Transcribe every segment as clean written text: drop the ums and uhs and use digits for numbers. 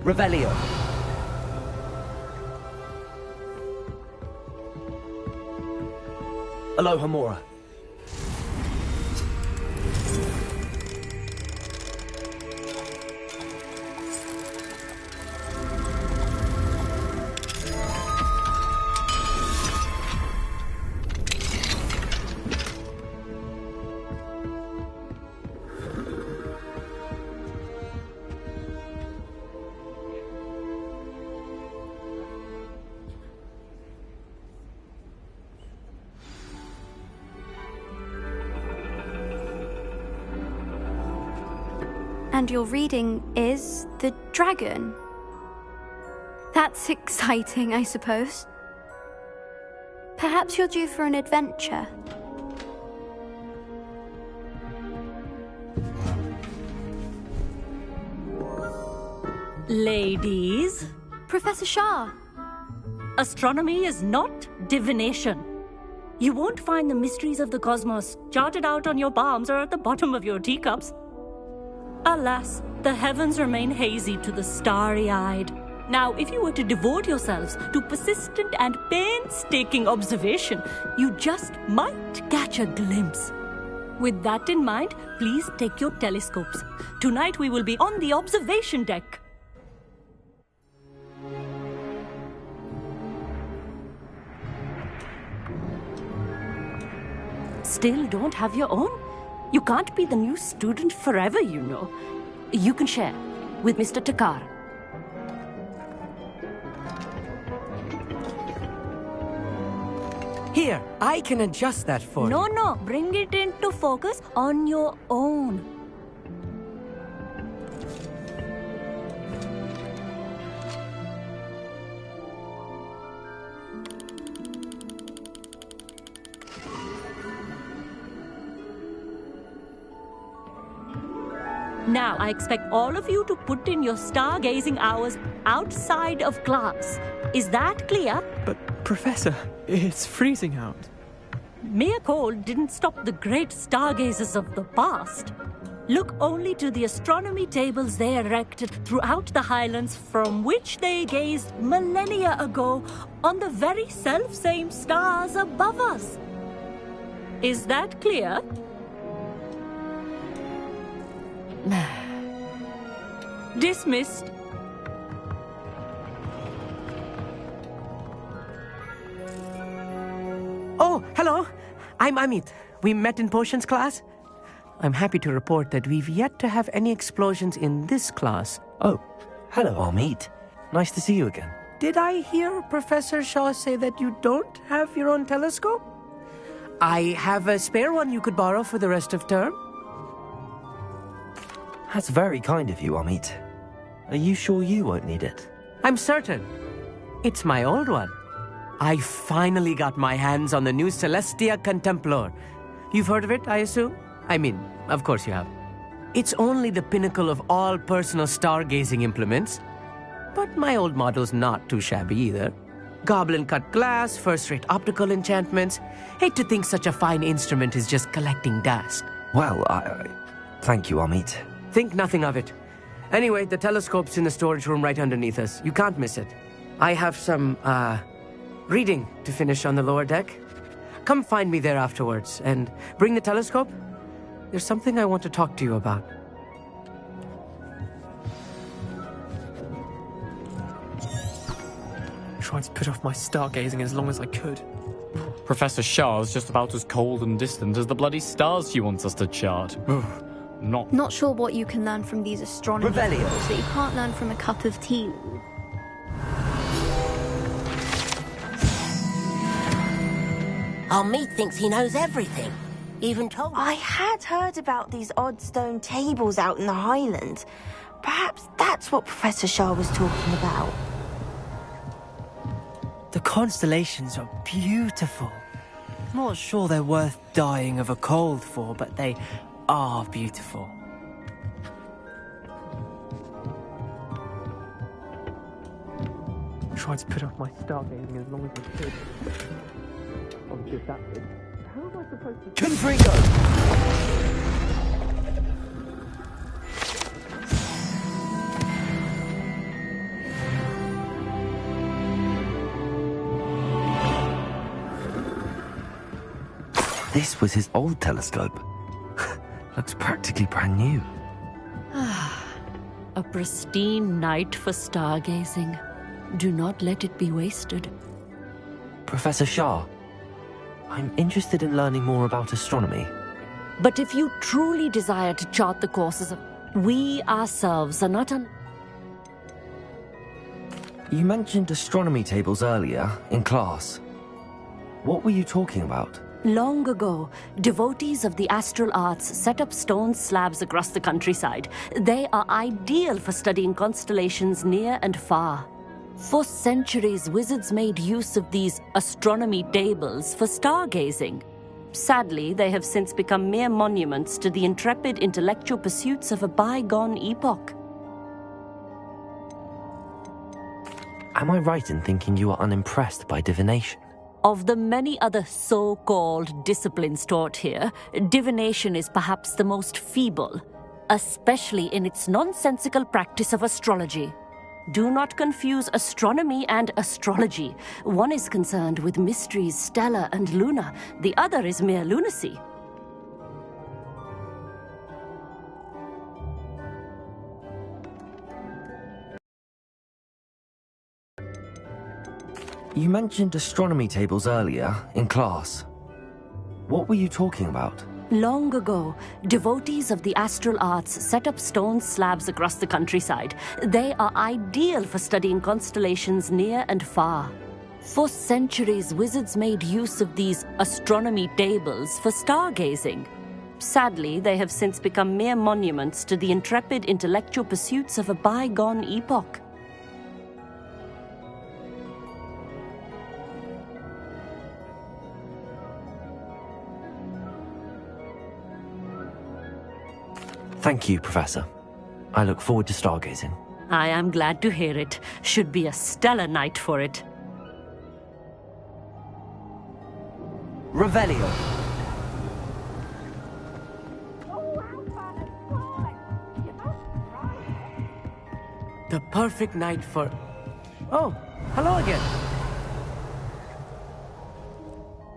Revelio. Alohomora. And your reading is the dragon. That's exciting, I suppose. Perhaps you're due for an adventure. Ladies, Professor Shah. astronomy is not divination. You won't find the mysteries of the cosmos charted out on your palms or at the bottom of your teacups. Alas, the heavens remain hazy to the starry-eyed. Now, if you were to devote yourselves to persistent and painstaking observation, you just might catch a glimpse. With that in mind, please take your telescopes. Tonight we will be on the observation deck. Still don't have your own? You can't be the new student forever, you know. You can share with Mr. Takar. Here, I can adjust that for you. No, bring it into focus on your own. Now, I expect all of you to put in your stargazing hours outside of class. Is that clear? But, Professor, it's freezing out. Mere cold didn't stop the great stargazers of the past. Look only to the astronomy tables they erected throughout the highlands from which they gazed millennia ago on the very self-same stars above us. Is that clear? Dismissed. Oh, hello. I'm Amit. We met in potions class. I'm happy to report that we've yet to have any explosions in this class. Oh, hello, Amit. Nice to see you again. Did I hear Professor Shaw say that you don't have your own telescope? I have a spare one you could borrow for the rest of term. That's very kind of you, Amit. Are you sure you won't need it? I'm certain. It's my old one. I finally got my hands on the new Celestia Contemplor. You've heard of it, I assume? I mean, of course you have. It's only the pinnacle of all personal stargazing implements. But my old model's not too shabby either. Goblin-cut glass, first-rate optical enchantments. Hate to think such a fine instrument is just collecting dust. Well, thank you, Amit. Think nothing of it. Anyway, the telescope's in the storage room right underneath us. You can't miss it. I have some, reading to finish on the lower deck. Come find me there afterwards, and bring the telescope. There's something I want to talk to you about. Tried to put off my stargazing as long as I could. Professor Shah's just about as cold and distant as the bloody stars she wants us to chart. Not sure what you can learn from these astronomy Revelio. tables that you can't learn from a cup of tea. Amit thinks he knows everything. Even told I had heard about these odd stone tables out in the Highlands. Perhaps that's what Professor Shah was talking about. The constellations are beautiful. Not sure they're worth dying of a cold for, but they are beautiful. Tried to put off my stargazing as long as I could. Obviously, that's it. How am I supposed to... Confringo! this was his old telescope. Looks practically brand new. A pristine night for stargazing. Do not let it be wasted. Professor Shah, I'm interested in learning more about astronomy. But if you truly desire to chart the courses of... We ourselves are not You mentioned astronomy tables earlier, in class. What were you talking about? Long ago, devotees of the astral arts set up stone slabs across the countryside. They are ideal for studying constellations near and far. For centuries, wizards made use of these astronomy tables for stargazing. Sadly, they have since become mere monuments to the intrepid intellectual pursuits of a bygone epoch. Am I right in thinking you are unimpressed by divination? Of the many other so-called disciplines taught here, divination is perhaps the most feeble, especially in its nonsensical practice of astrology. Do not confuse astronomy and astrology. One is concerned with mysteries stellar and lunar, the other is mere lunacy. You mentioned astronomy tables earlier, in class. What were you talking about? Long ago, devotees of the astral arts set up stone slabs across the countryside. They are ideal for studying constellations near and far. For centuries, wizards made use of these astronomy tables for stargazing. Sadly, they have since become mere monuments to the intrepid intellectual pursuits of a bygone epoch. Thank you, Professor. I look forward to stargazing. I am glad to hear it. Should be a stellar night for it. Revelio. The perfect night for... Oh, hello again.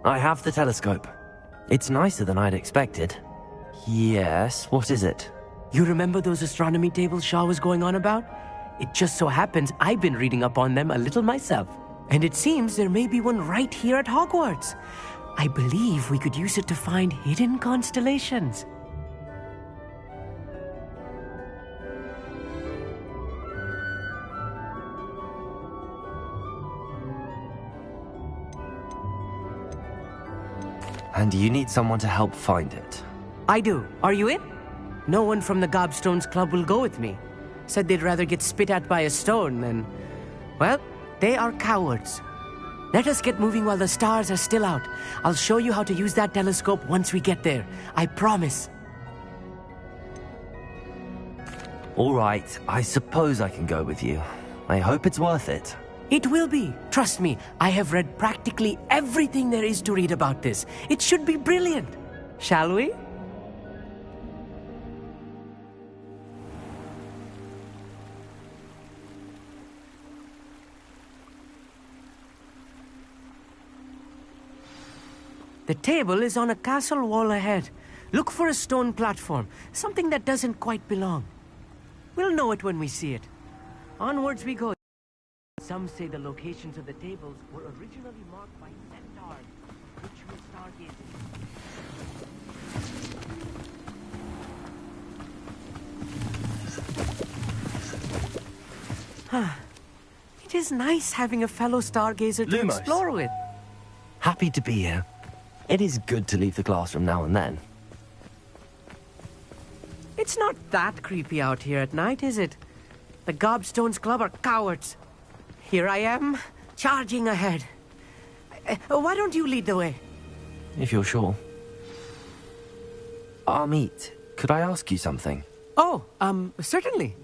I have the telescope. It's nicer than I'd expected. Yes, what is it? You remember those astronomy tables Shah was going on about? It just so happens I've been reading up on them a little myself. And it seems there may be one right here at Hogwarts. I believe we could use it to find hidden constellations. And you need someone to help find it. I do. Are you in? No one from the Gobstones Club will go with me. Said they'd rather get spit at by a stone than... Well, they are cowards. Let us get moving while the stars are still out. I'll show you how to use that telescope once we get there. I promise. All right, I suppose I can go with you. I hope it's worth it. It will be. Trust me, I have read practically everything there is to read about this. It should be brilliant. Shall we? The table is on a castle wall ahead. Look for a stone platform, something that doesn't quite belong. We'll know it when we see it. Onwards we go. Some say the locations of the tables were originally marked by centaurs, ritual stargazing. It is nice having a fellow stargazer to Lumos. explore with. Happy to be here. It is good to leave the classroom now and then. It's not that creepy out here at night, is it? The Gobstones Club are cowards. Here I am, charging ahead. Why don't you lead the way? If you're sure. Amit, could I ask you something? Oh, certainly.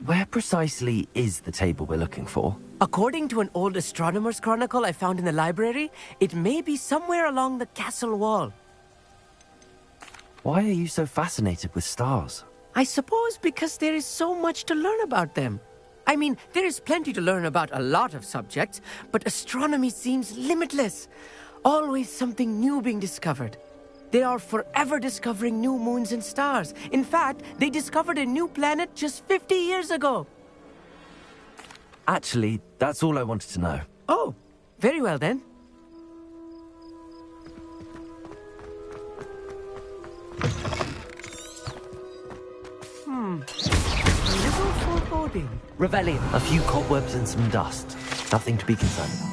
Where precisely is the table we're looking for? According to an old astronomer's chronicle I found in the library, it may be somewhere along the castle wall. Why are you so fascinated with stars? I suppose because there is so much to learn about them. I mean, there is plenty to learn about a lot of subjects, but astronomy seems limitless. Always something new being discovered. They are forever discovering new moons and stars. In fact, they discovered a new planet just 50 years ago. Actually, that's all I wanted to know. Oh, very well then. A little foreboding. Rebellion. A few cobwebs and some dust. Nothing to be concerned about.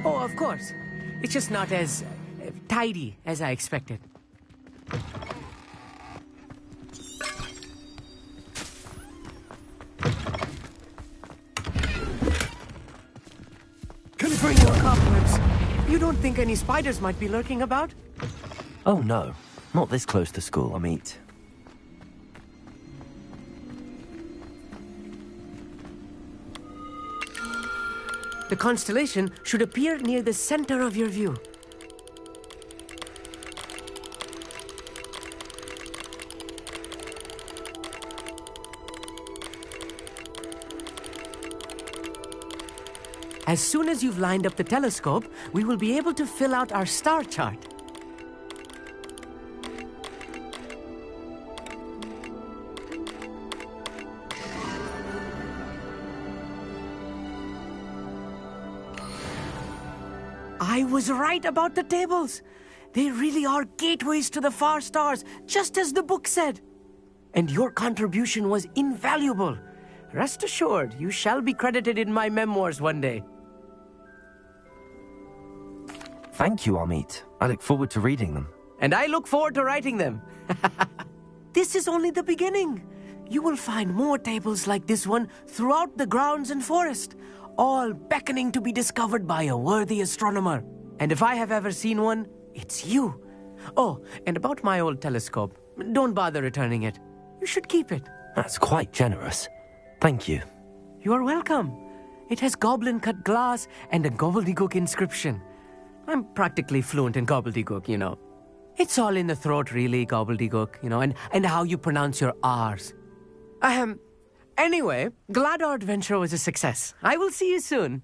Oh, of course. It's just not as tidy as I expected. Considering your cobwebs, you don't think any spiders might be lurking about? Oh no, not this close to school, Amit. The constellation should appear near the center of your view. As soon as you've lined up the telescope, we will be able to fill out our star chart. I was right about the tables. They really are gateways to the far stars, just as the book said. And your contribution was invaluable. Rest assured, you shall be credited in my memoirs one day. Thank you, Amit. I look forward to reading them. And I look forward to writing them. This is only the beginning. You will find more tables like this one throughout the grounds and forest, all beckoning to be discovered by a worthy astronomer. And if I have ever seen one, it's you. Oh, and about my old telescope, don't bother returning it. You should keep it. That's quite generous. Thank you. You are welcome. It has goblin-cut glass and a gobbledygook inscription. I'm practically fluent in gobbledygook, you know. It's all in the throat, really, gobbledygook, you know, and how you pronounce your R's. Anyway, glad our adventure was a success. I will see you soon.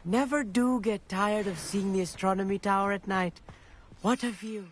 Never do get tired of seeing the astronomy tower at night. What a view.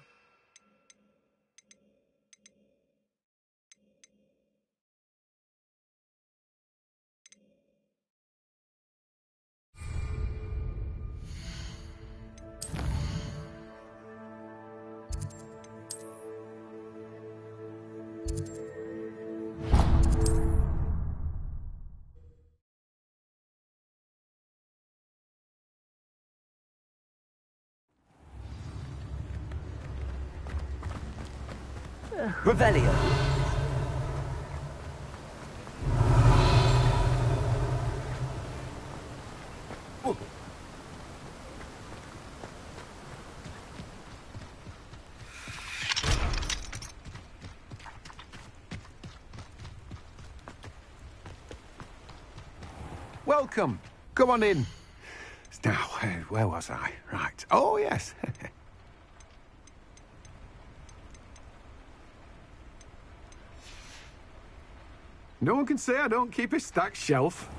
Revelio. welcome. Come on in. Now, where was I? Right. Oh, yes. No one can say I don't keep a stacked shelf.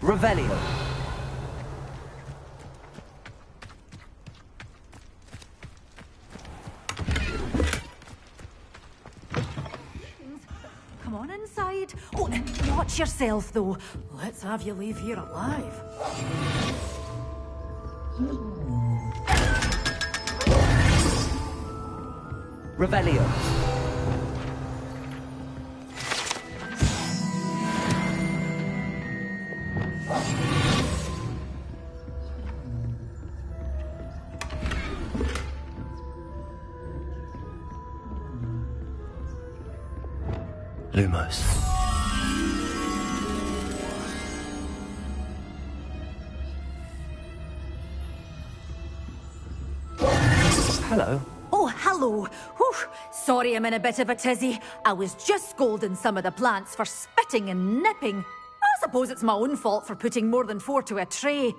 Revelio. Come on in. inside. Oh, watch yourself, though. Let's have you leave here alive. Revelio. Lumos. Hello. Oh, hello. Whew. Sorry I'm in a bit of a tizzy. I was just scolding some of the plants for spitting and nipping. I suppose it's my own fault for putting more than 4 to a tray.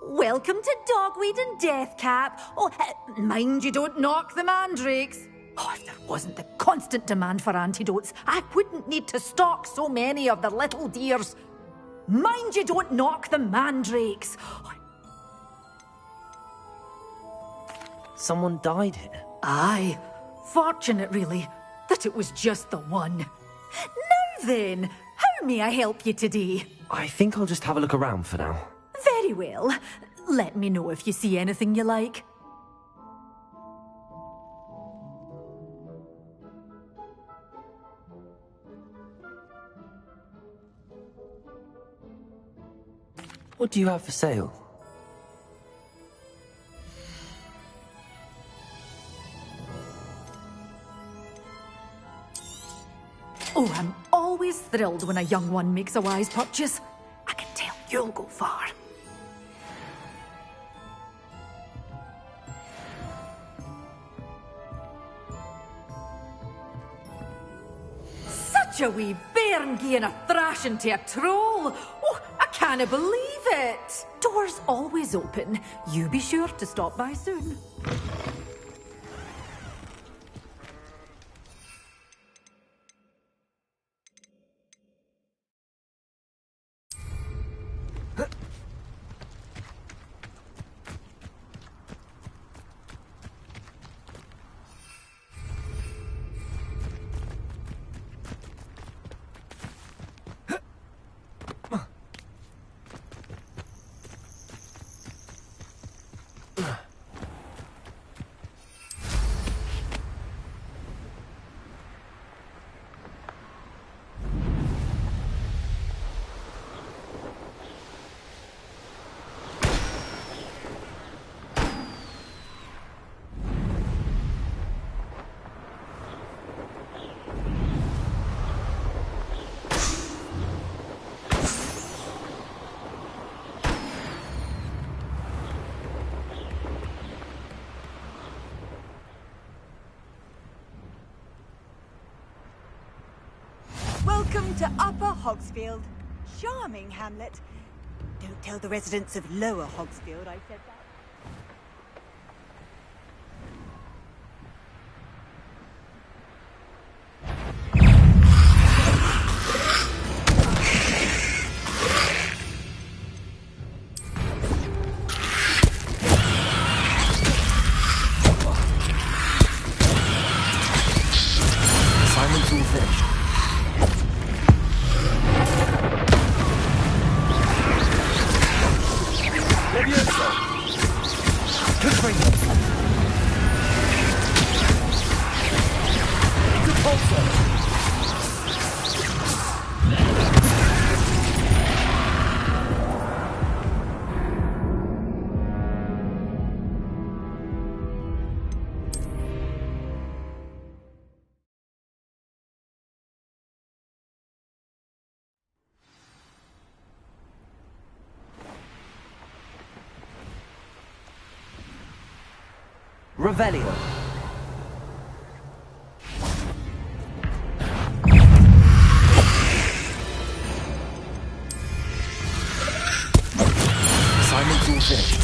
Welcome to Dogweed and Deathcap. Oh, mind you don't knock the mandrakes. Oh, if there wasn't the constant demand for antidotes, I wouldn't need to stock so many of the little dears. Mind you don't knock the mandrakes. Someone died here. Aye. Fortunate, really, that it was just the one. Now then, how may I help you today? I think I'll just have a look around for now. Very well. Let me know if you see anything you like. What do you have for sale? Oh, I'm always thrilled when a young one makes a wise purchase. I can tell you'll go far. Such a wee bairn gieing a thrashing to a troll. Oh, I can't believe it. Doors always open. You be sure to stop by soon. Welcome to Upper Hogsfield. Charming hamlet. Don't tell the residents of Lower Hogsfield I said that. Assignment's all finished. Revelio. Assignment's all finished.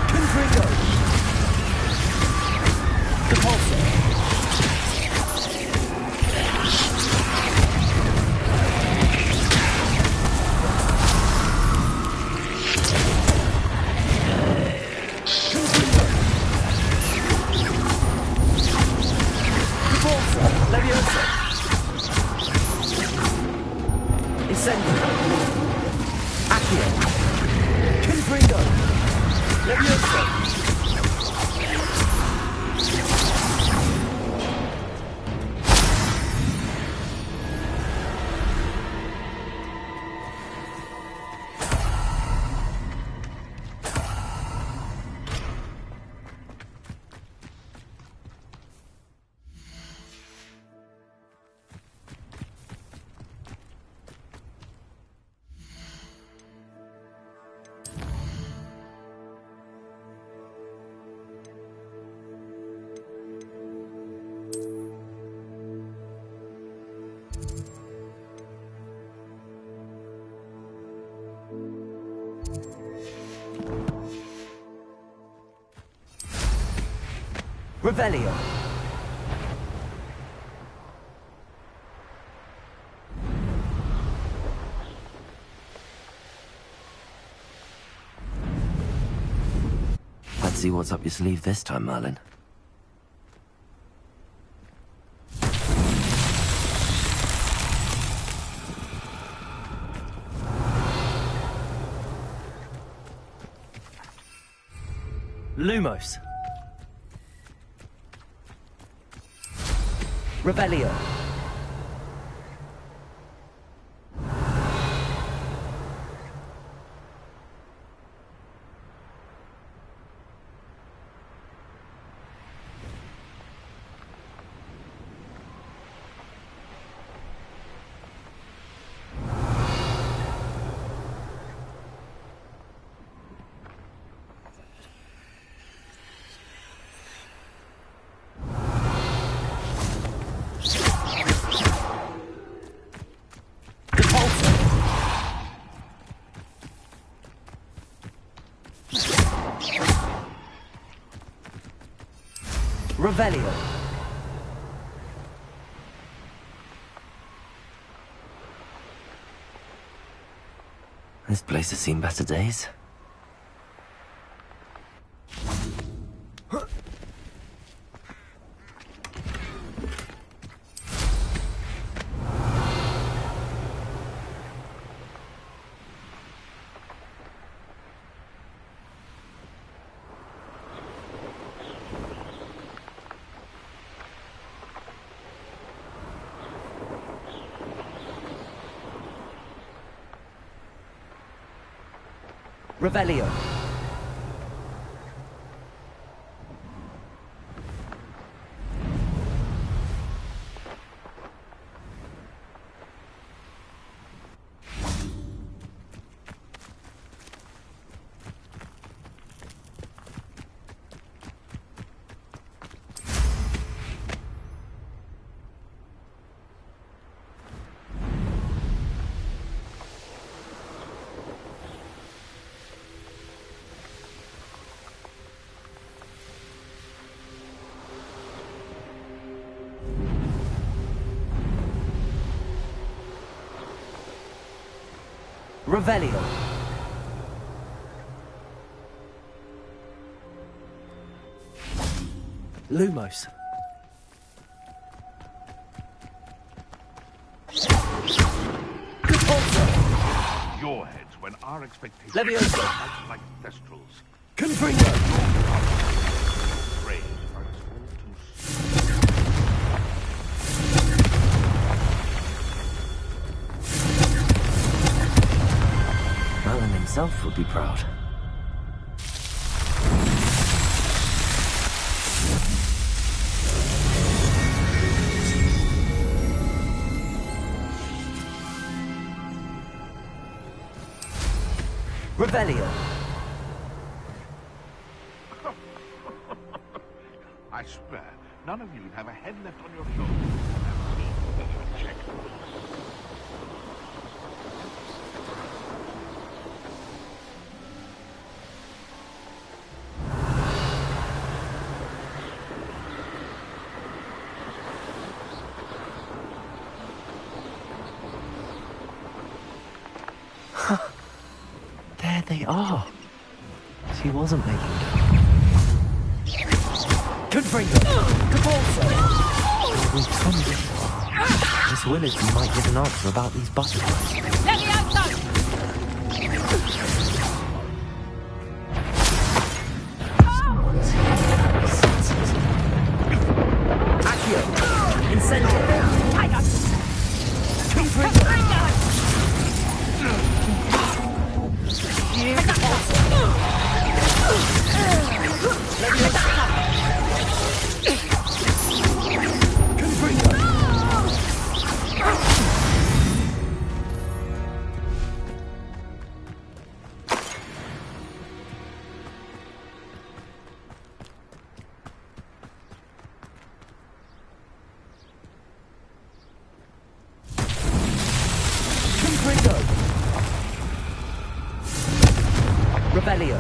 Confringo. Repulsor. Revelio. Let's see what's up your sleeve this time, Merlin. Lumos. Revelio. Revelio. This place has seen better days. Revelio. Revelio. Lumos. Your heads when our expectations Levioso. are like thestrals. Confringo. Praise are all too soon. Merlin himself would be proud. Revelio. I swear, none of you have a head left on your shoulders. Check. There they are. She wasn't making it. Confringo. Capulso. We've come this far. Miss Willardson might get an answer about these butterflies. Let me outside! Accio. Incendio. I got Confringo. Revelio.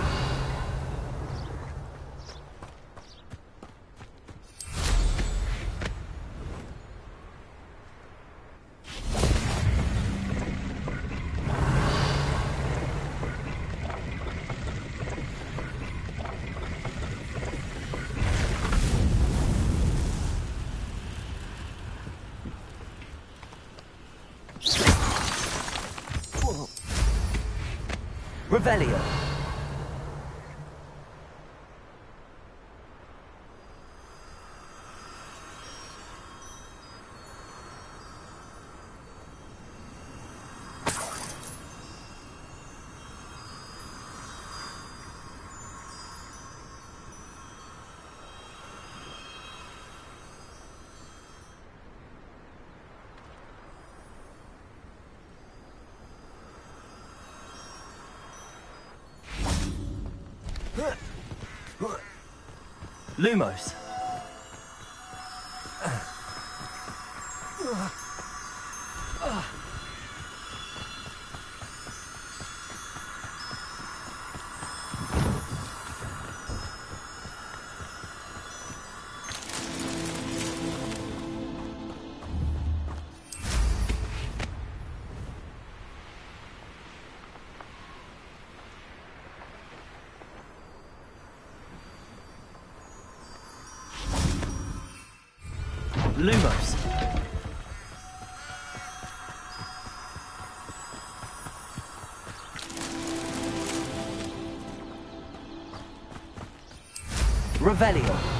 Revelio. Lumos. Lumos. Revelio.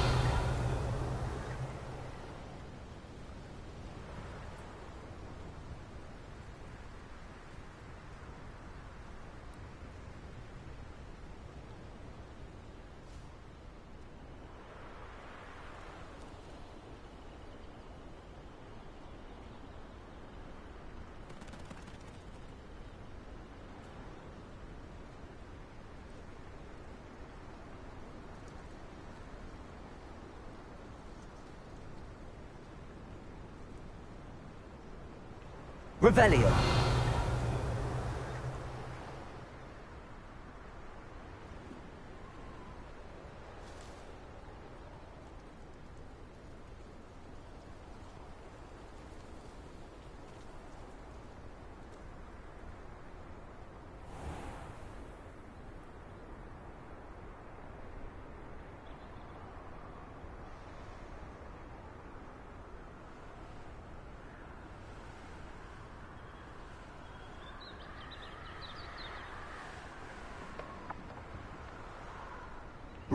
Revelio.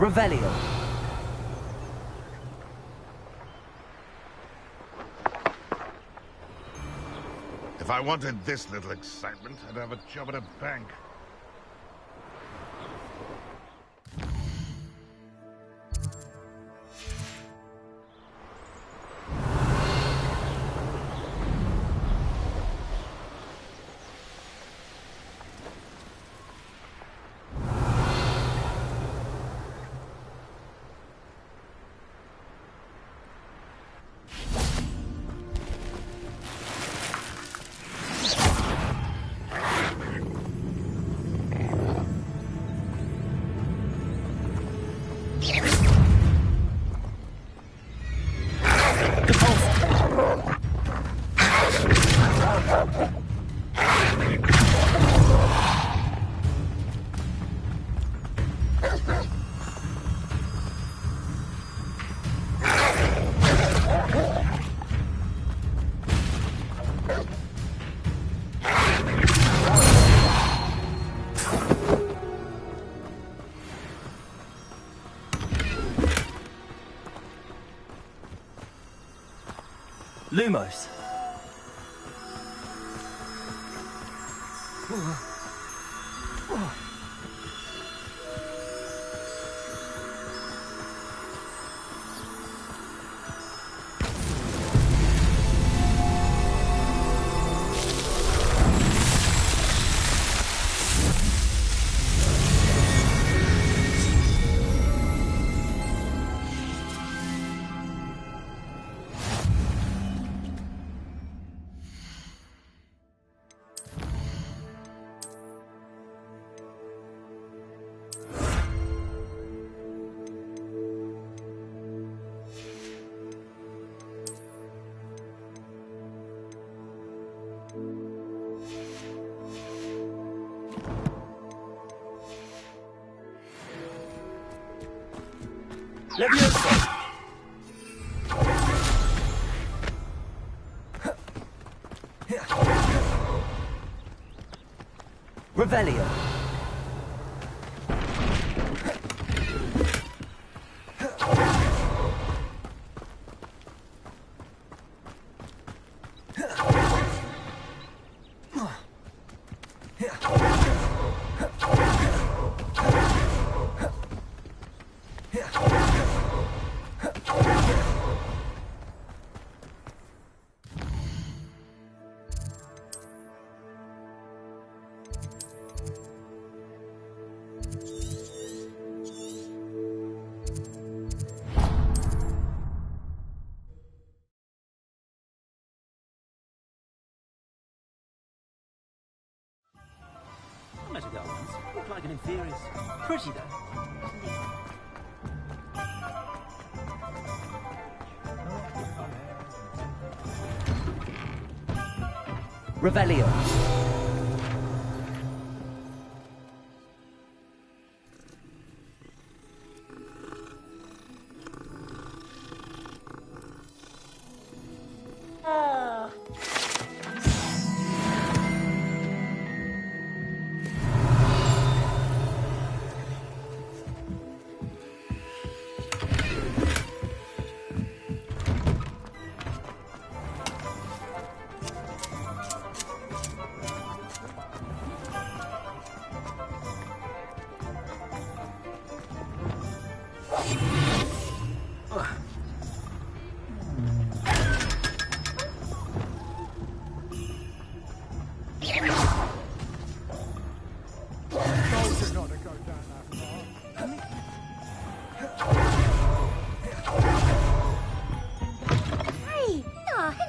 Revelio. If I wanted this little excitement, I'd have a job at a bank. Lumos. Leviosa! Revelio. is pretty though. Revelio.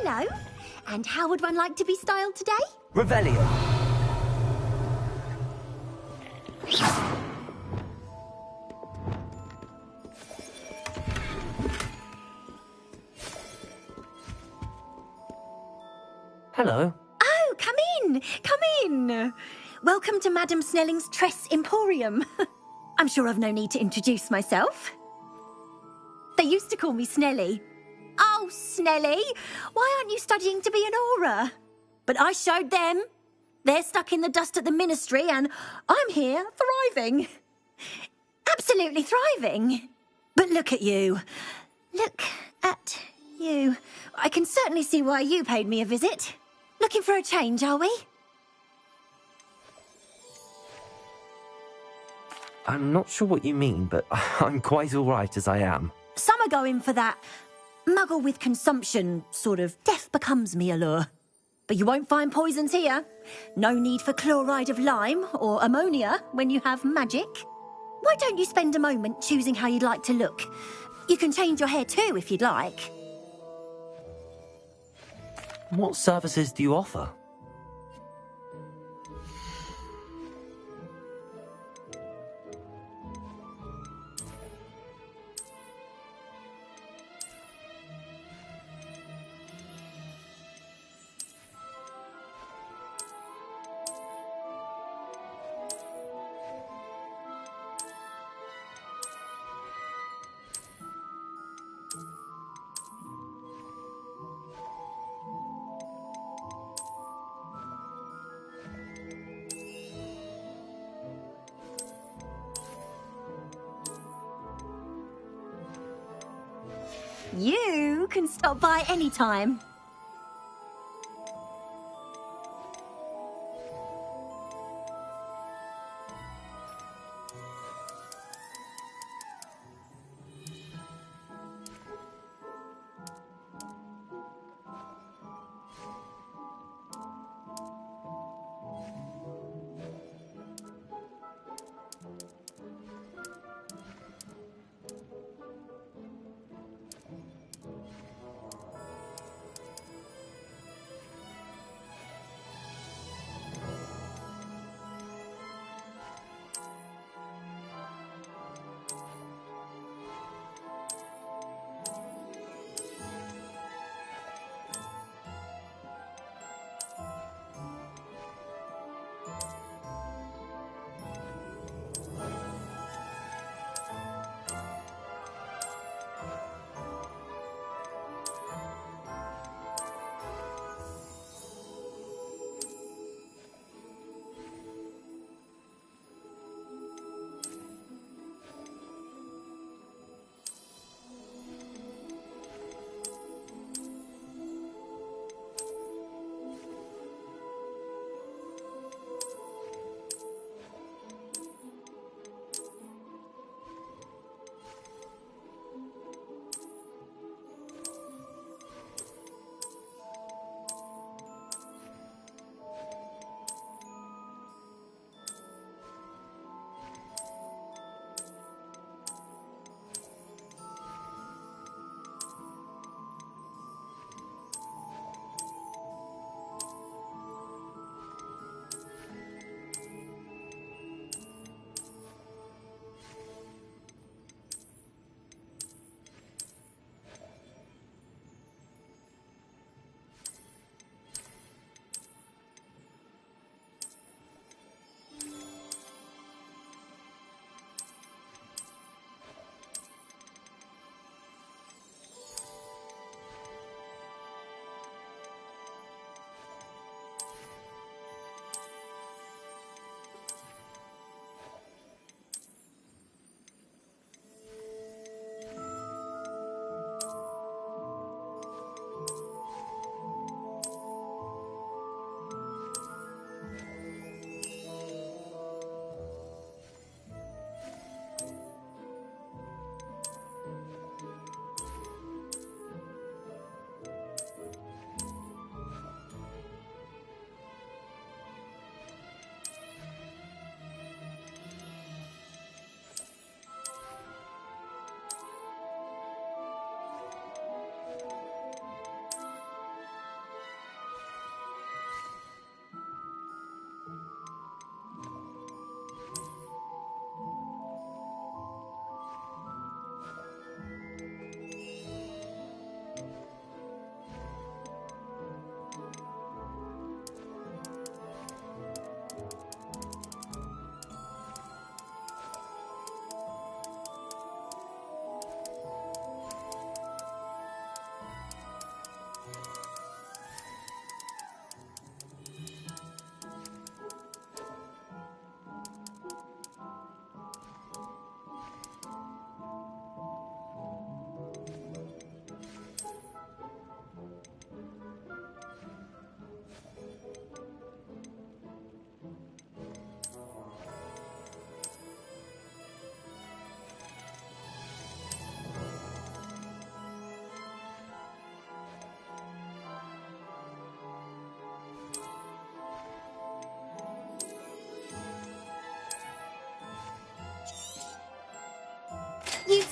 Hello. And how would one like to be styled today? Revelio. Hello. Oh, come in. Come in. Welcome to Madame Snelling's Tress Emporium. I'm sure I've no need to introduce myself. They used to call me Snelly. Oh, Snelly, why aren't you studying to be an aura? But I showed them. They're stuck in the dust at the ministry and I'm here thriving. Absolutely thriving. But look at you. Look at you. I can certainly see why you paid me a visit. Looking for a change, are we? I'm not sure what you mean, but I'm quite all right as I am. Some are going for that muggle with consumption, sort of death becomes me allure. But you won't find poisons here. No need for chloride of lime or ammonia when you have magic. Why don't you spend a moment choosing how you'd like to look? You can change your hair too if you'd like. What services do you offer? You can stop by any time.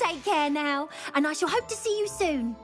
Take care now, and I shall hope to see you soon.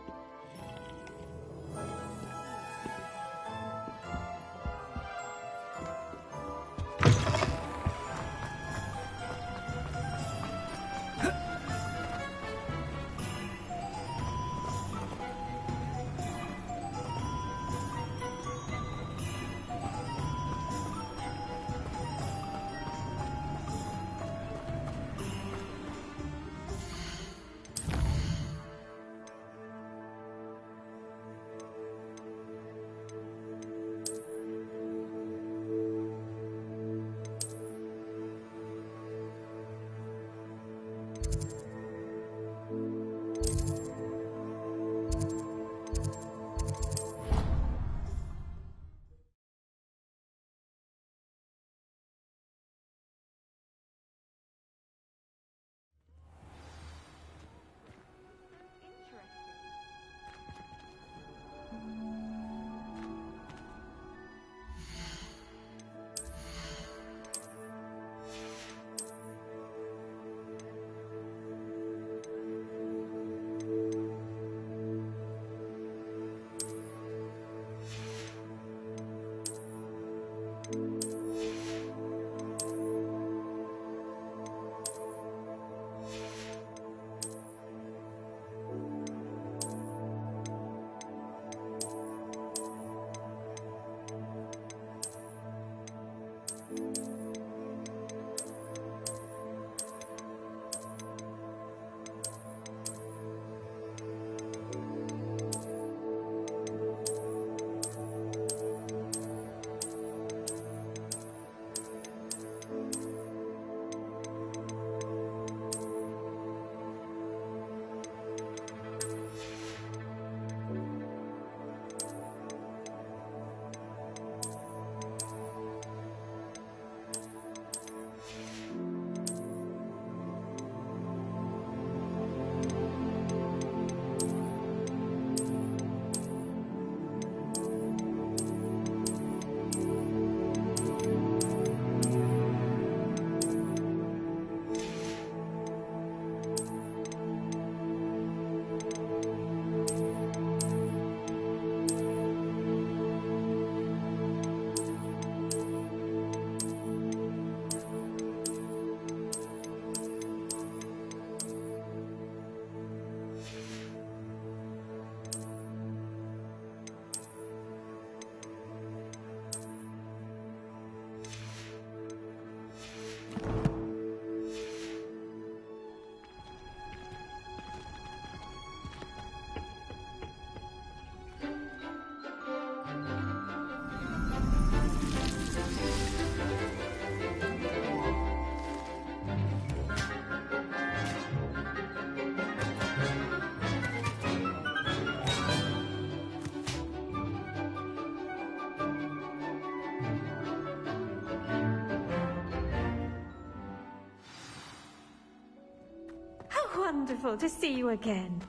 Wonderful to see you again.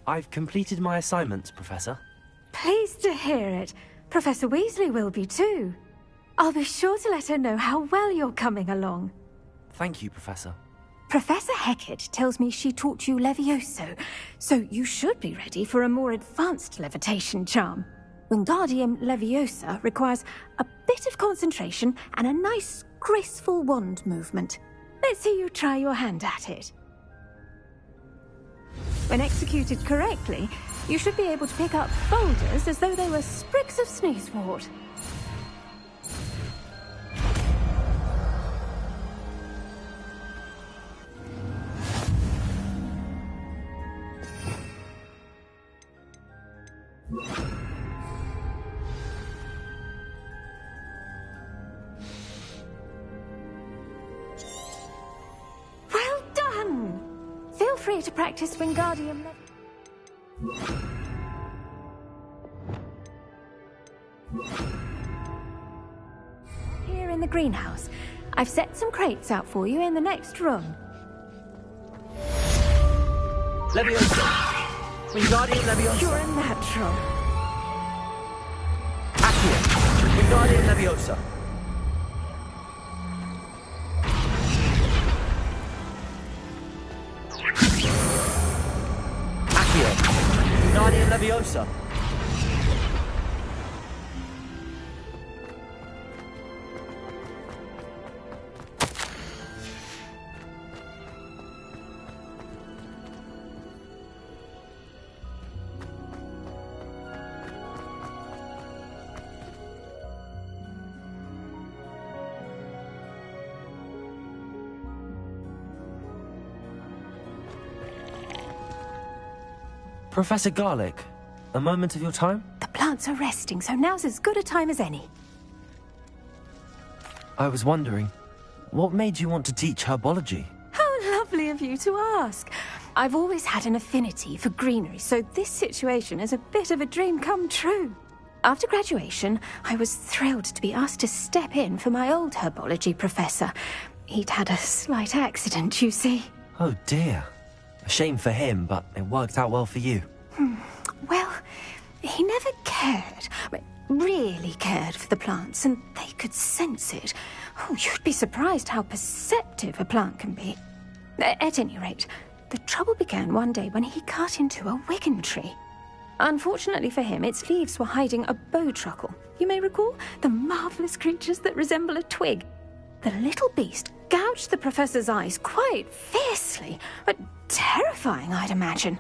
I've completed my assignments, Professor. Pleased to hear it. Professor Weasley will be too. I'll be sure to let her know how well you're coming along. Thank you, Professor. Professor Hecat tells me she taught you Levioso, so you should be ready for a more advanced levitation charm. Wingardium Leviosa requires a bit of concentration and a nice, graceful wand movement. Let's see you try your hand at it. When executed correctly, you should be able to pick up boulders as though they were sprigs of sneezewort. Well done! Feel free to practice Wingardium Leviosa. in the greenhouse. I've set some crates out for you in the next room. Leviosa! Wingardium Leviosa! You're a natural. Accio! Wingardium Leviosa! Accio! Wingardium Leviosa! Professor Garlic, a moment of your time? The plants are resting, so now's as good a time as any. I was wondering, what made you want to teach herbology? How lovely of you to ask. I've always had an affinity for greenery, so this situation is a bit of a dream come true. After graduation, I was thrilled to be asked to step in for my old herbology professor. He'd had a slight accident, you see. Oh dear. A shame for him, but it worked out well for you. Well, he never cared, really cared for the plants, and they could sense it. Oh, you'd be surprised how perceptive a plant can be. At any rate, the trouble began one day when he cut into a wigan tree. Unfortunately for him, its leaves were hiding a bowtruckle. You may recall the marvellous creatures that resemble a twig. The little beast gouged the professor's eyes quite fiercely, but terrifying, I'd imagine.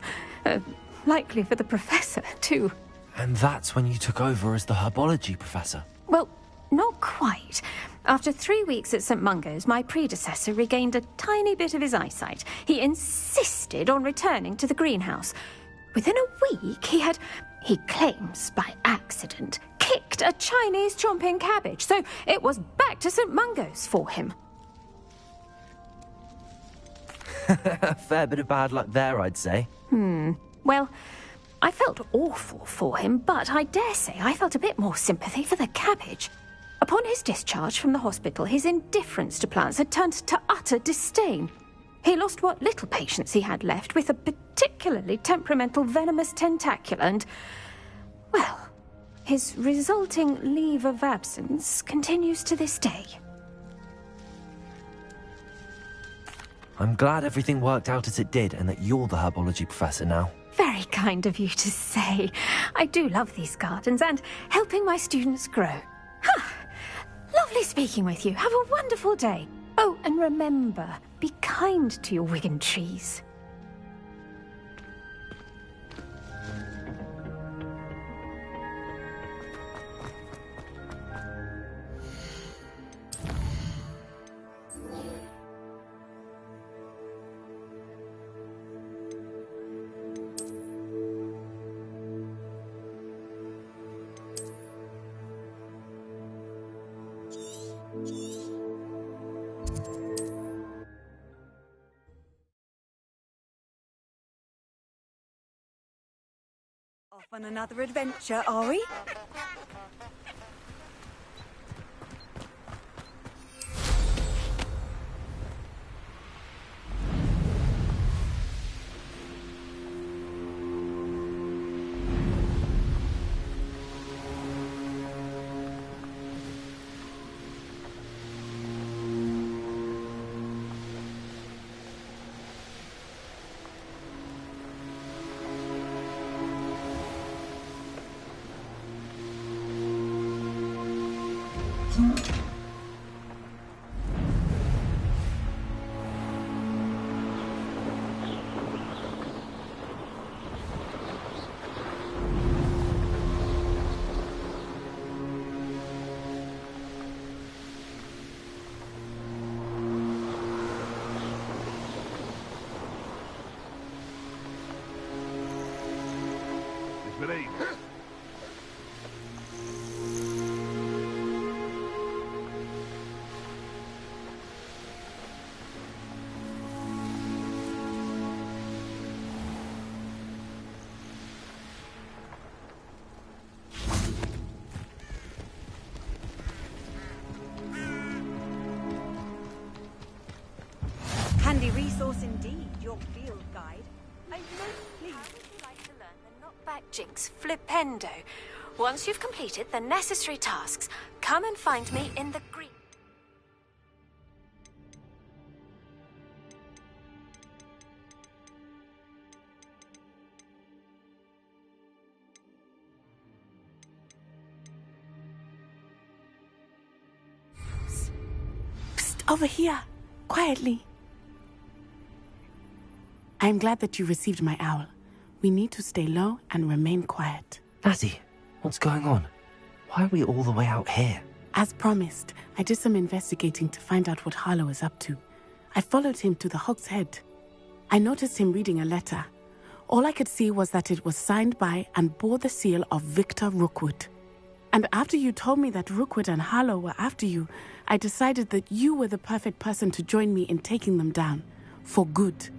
Likely for the professor, too. And that's when you took over as the herbology professor? Well, not quite. After 3 weeks at St. Mungo's, my predecessor regained a tiny bit of his eyesight. He insisted on returning to the greenhouse. Within a week, he claims by accident, kicked a Chinese chomping cabbage, so it was back to St. Mungo's for him. A fair bit of bad luck there, I'd say. Well, I felt awful for him, but I dare say I felt a bit more sympathy for the cabbage. Upon his discharge from the hospital, his indifference to plants had turned to utter disdain. He lost what little patience he had left with a particularly temperamental venomous tentacula and, well, his resulting leave of absence continues to this day. I'm glad everything worked out as it did and that you're the herbology professor now. Very kind of you to say. I do love these gardens and helping my students grow. Lovely speaking with you. Have a wonderful day. Oh, and remember, be kind to your wigan trees. Off on another adventure, are we? handy resource indeed, your field guide. I'm most pleased. How would you like to learn the knockback jinx flipendo? Once you've completed the necessary tasks, come and find me in the green. Over here, quietly. I am glad that you received my owl. We need to stay low and remain quiet. Natty, what's going on? Why are we all the way out here? As promised, I did some investigating to find out what Harlow is up to. I followed him to the Hog's Head. I noticed him reading a letter. All I could see was that it was signed by and bore the seal of Victor Rookwood. And after you told me that Rookwood and Harlow were after you, I decided that you were the perfect person to join me in taking them down. For good.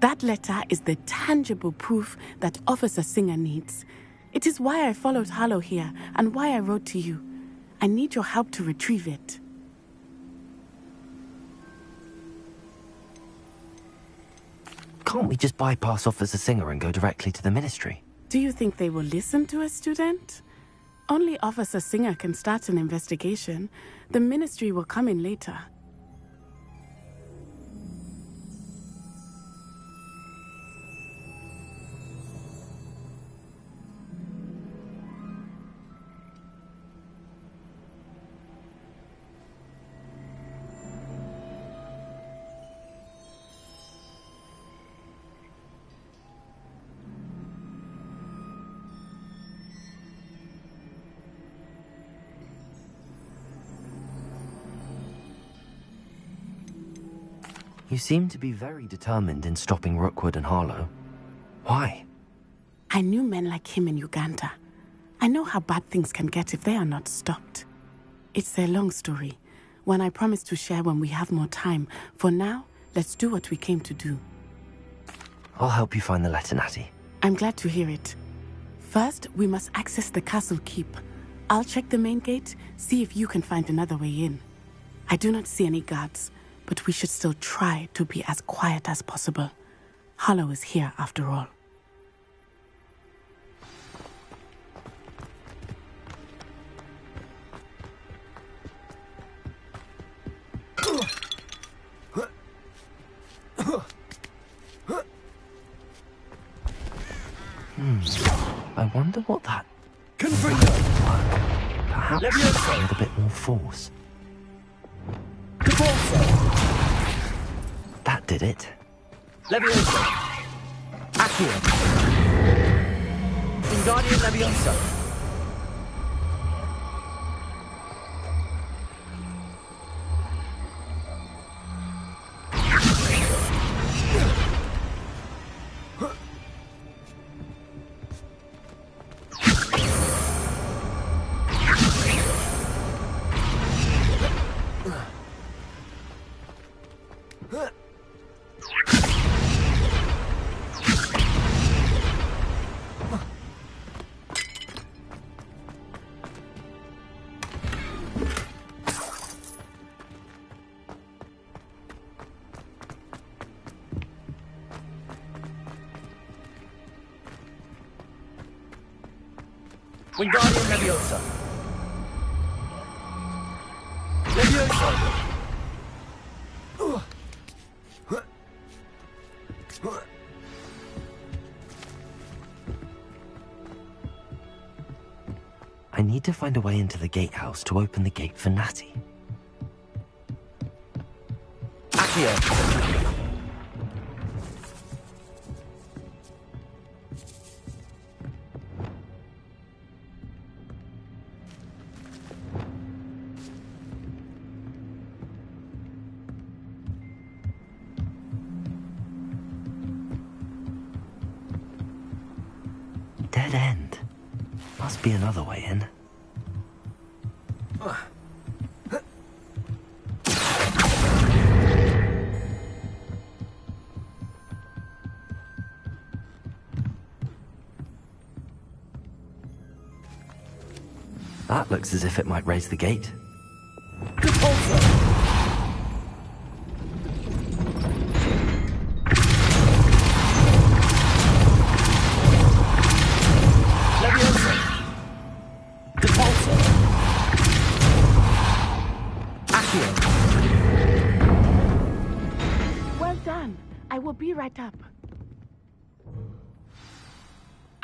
That letter is the tangible proof that Officer Singer needs. It is why I followed Harlow here and why I wrote to you. I need your help to retrieve it. Can't we just bypass Officer Singer and go directly to the Ministry? Do you think they will listen to a student? Only Officer Singer can start an investigation. The Ministry will come in later. You seem to be very determined in stopping Rookwood and Harlow. Why? I knew men like him in Uganda. I know how bad things can get if they are not stopped. It's a long story, one I promise to share when we have more time. For now, let's do what we came to do. I'll help you find the letter, Natty. I'm glad to hear it. First, we must access the castle keep. I'll check the main gate, see if you can find another way in. I do not see any guards, but we should still try to be as quiet as possible. Harlow is here after all. I wonder what that... Perhaps with a bit more force. That did it. Leviosa! Accio! Wingardium Leviosa! Wingardium Leviosa! Leviosa! I need to find a way into the gatehouse to open the gate for Natty. Accio! Dead end. Must be another way in. That looks as if it might raise the gate. right up.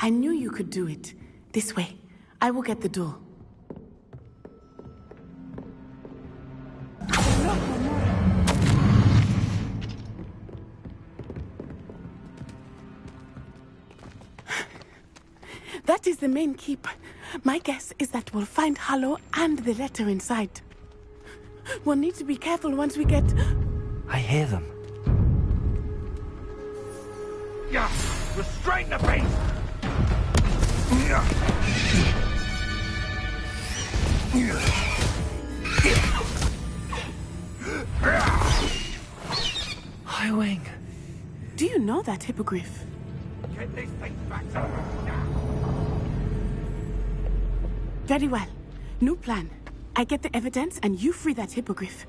I knew you could do it. This way. I will get the door. That is the main keep. My guess is that we'll find Harlow and the letter inside. We'll need to be careful once we get... I hear them. Yeah! Restrain the beast! Highwing. Do you know that hippogriff? Get this thing back to me. Very well. New plan. I get the evidence and you free that hippogriff.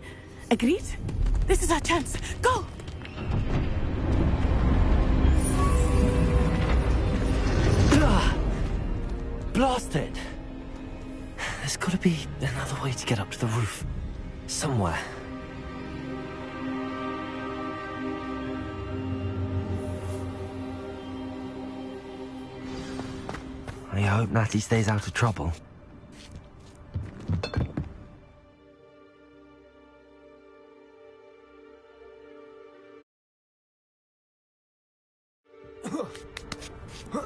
Agreed? This is our chance. Go! Blast it! There's got to be another way to get up to the roof. Somewhere. I hope Natty stays out of trouble.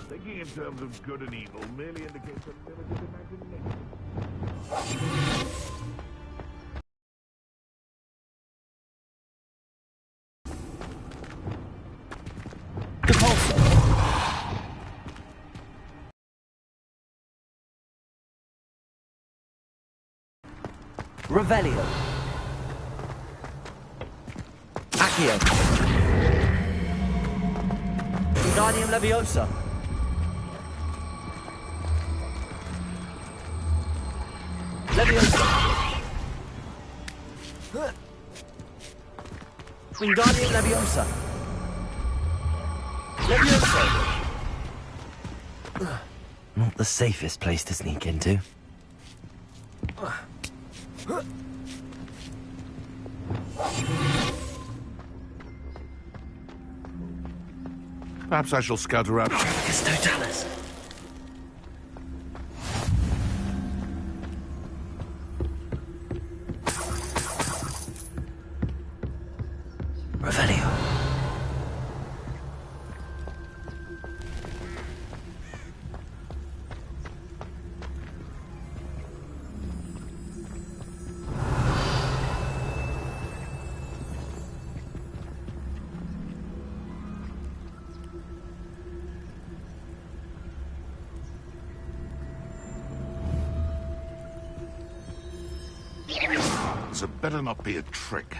Thinking in terms of good and evil merely indicates a limited imagination. Revelio. Accio. Wingardium Leviosa. Leviosa. Wingardium Leviosa. Leviosa. Not the safest place to sneak into. Perhaps I shall scout around. Custodalis. Revelio. This had better not be a trick.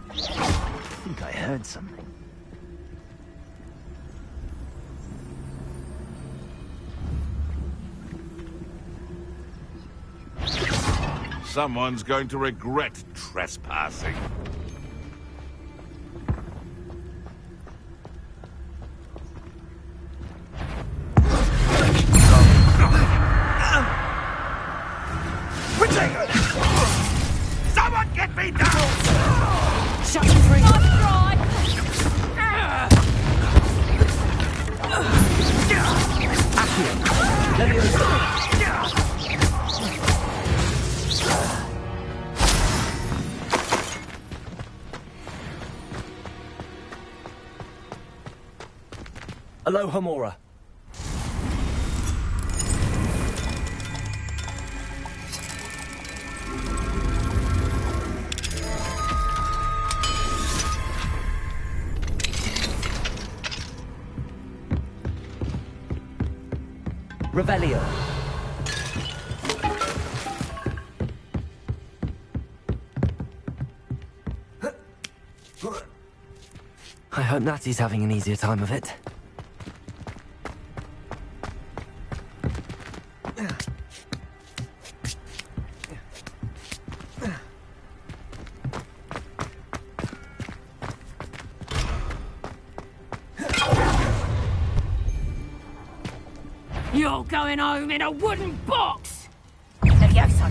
I think I heard something. Someone's going to regret trespassing. Someone get me down! Shut him free! Accio. Leviosa. Aloha Mora. Revelio. I hope Natty's having an easier time of it. You're going home in a wooden box! Leviosa!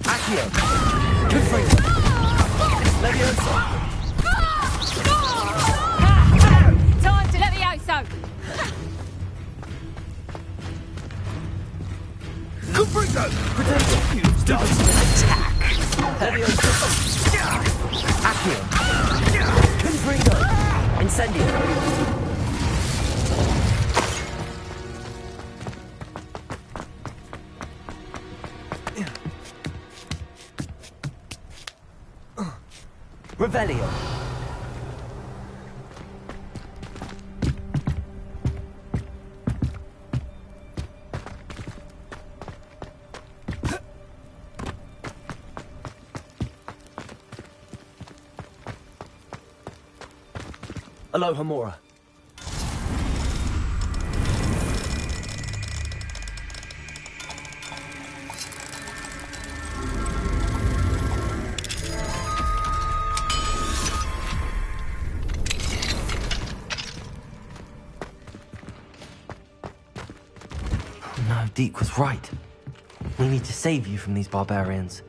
Accio. Good for you. Leviosa. Confringo! Attack! Accio! Confringo! Incendio! Revelio! Aloha Mora. No, Deke was right. We need to save you from these barbarians.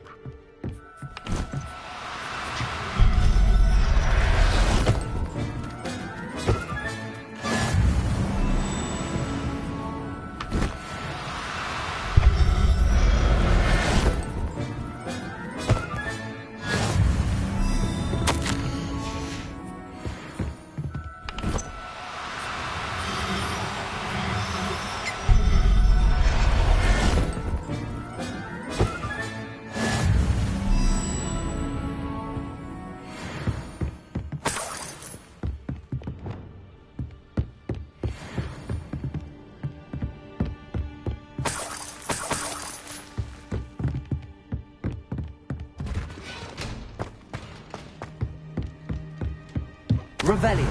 Revelio.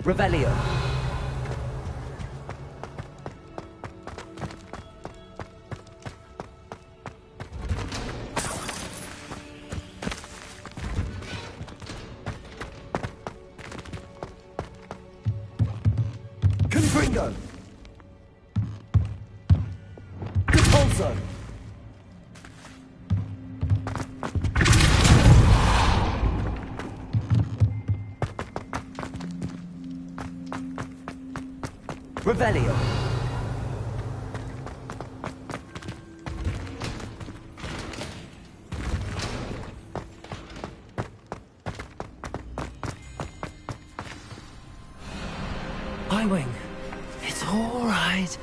Revelio. Confringo. Capolzo. Revelio. Highwing. It's all right.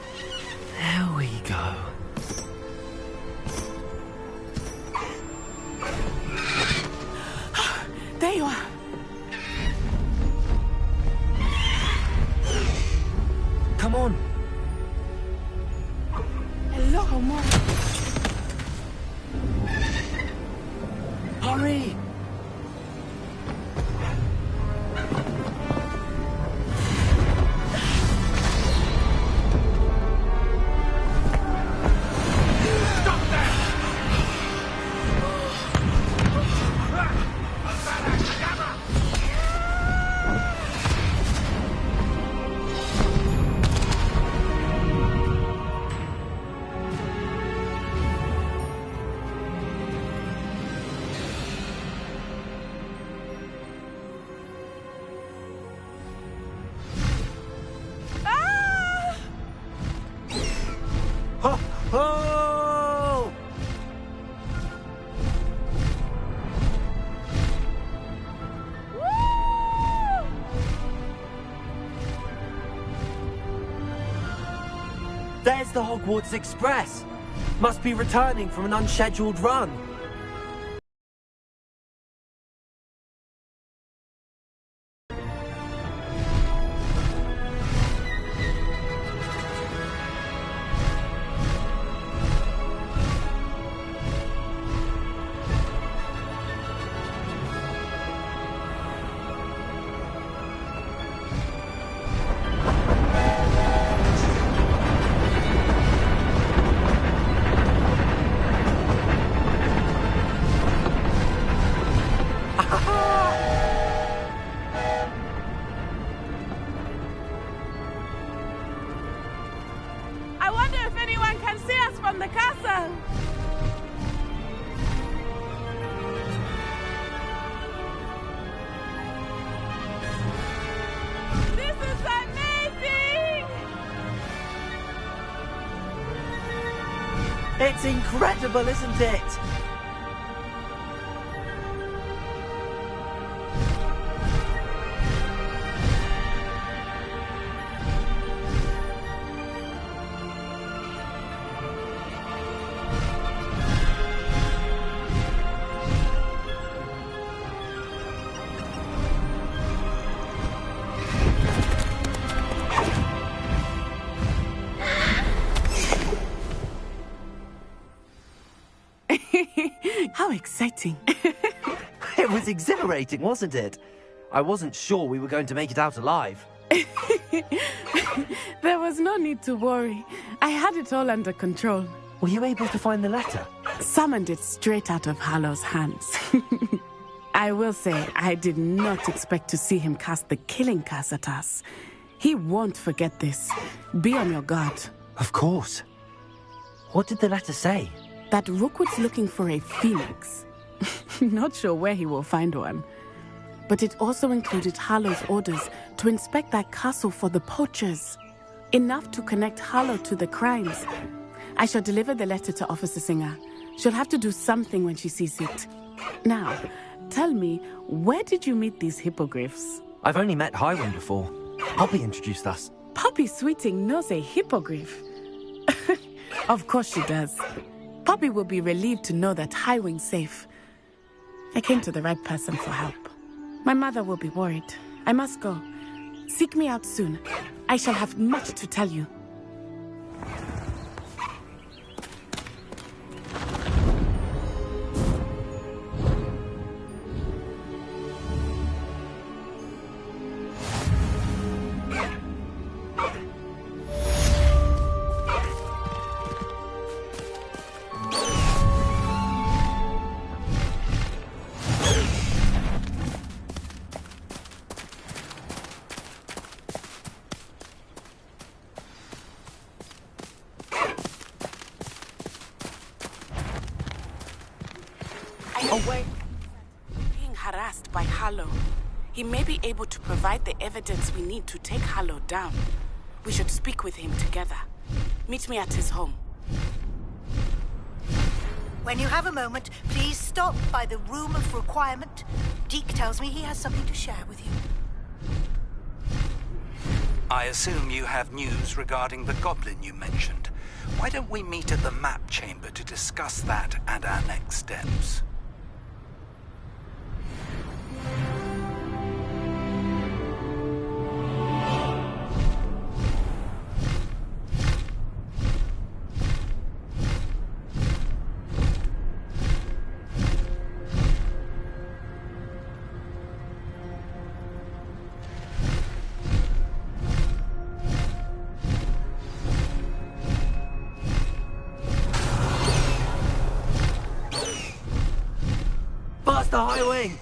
There we go. There you are. Come on. Hello, Mom. Hurry. Ho, ho! There's the Hogwarts Express. Must be returning from an unscheduled run. It's incredible, isn't it? How exciting. It was exhilarating, wasn't it? I wasn't sure we were going to make it out alive. There was no need to worry. I had it all under control. Were you able to find the letter? Summoned it straight out of Hallow's hands. I will say, I did not expect to see him cast the killing curse at us. He won't forget this. Be on your guard. Of course. What did the letter say? That Rookwood's looking for a phoenix. Not sure where he will find one. But it also included Hallow's orders to inspect that castle for the poachers. Enough to connect Hallow to the crimes. I shall deliver the letter to Officer Singer. She'll have to do something when she sees it. Now, tell me, where did you meet these hippogriffs? I've only met Highwind before. Poppy introduced us. Poppy Sweeting knows a hippogriff. Of course she does. Poppy will be relieved to know that Highwing's safe. I came to the right person for help. My mother will be worried. I must go. Seek me out soon. I shall have much to tell you. Being harassed by Hallow. He may be able to provide the evidence we need to take Hallow down. We should speak with him together. Meet me at his home. When you have a moment, please stop by the Room of Requirement. Deke tells me he has something to share with you. I assume you have news regarding the goblin you mentioned. Why don't we meet at the map chamber to discuss that and our next steps? Faster, Highwing!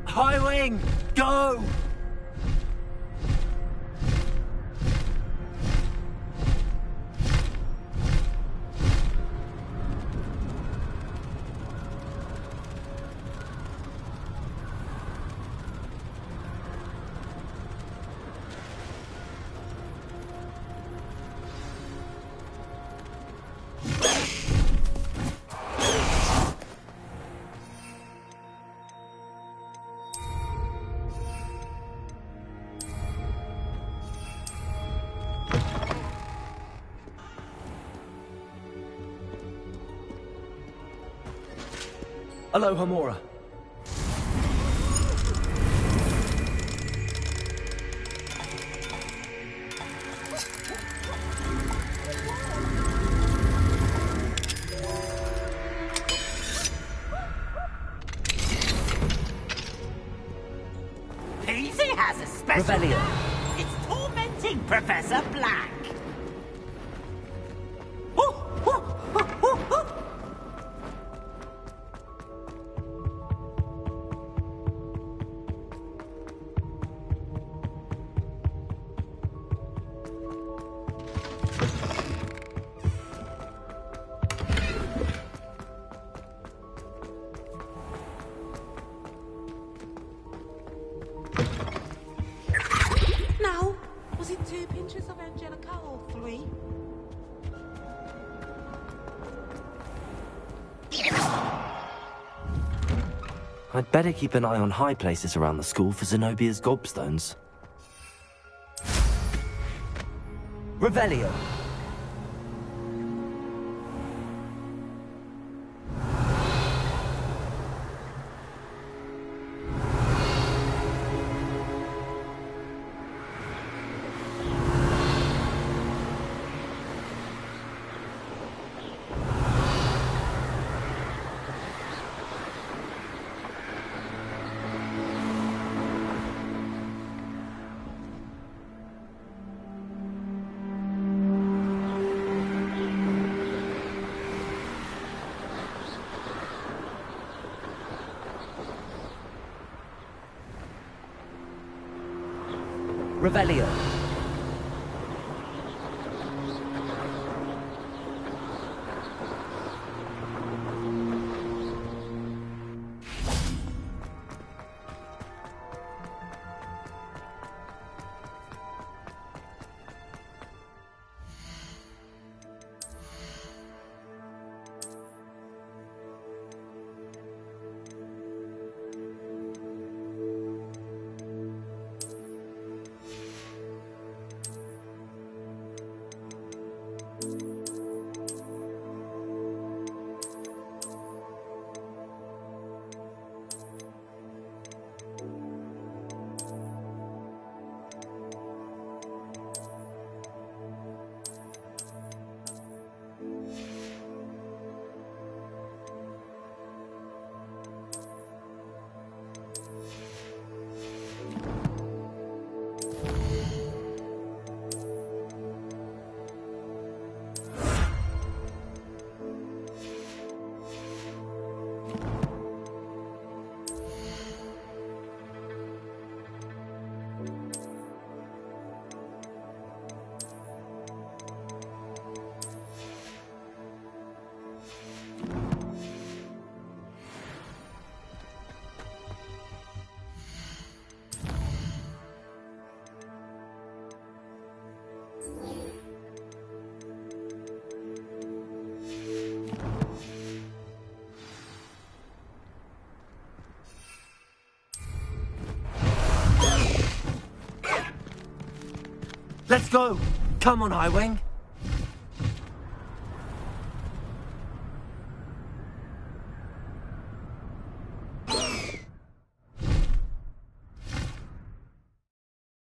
Highwing, go! Hello, Hamora. Peasy has a special... Rebellion. It's tormenting Professor Black. Princess of Angelica, all three? I'd better keep an eye on high places around the school for Zenobia's gobstones. Revelio! Revelio. Let's go! Come on, Highwing!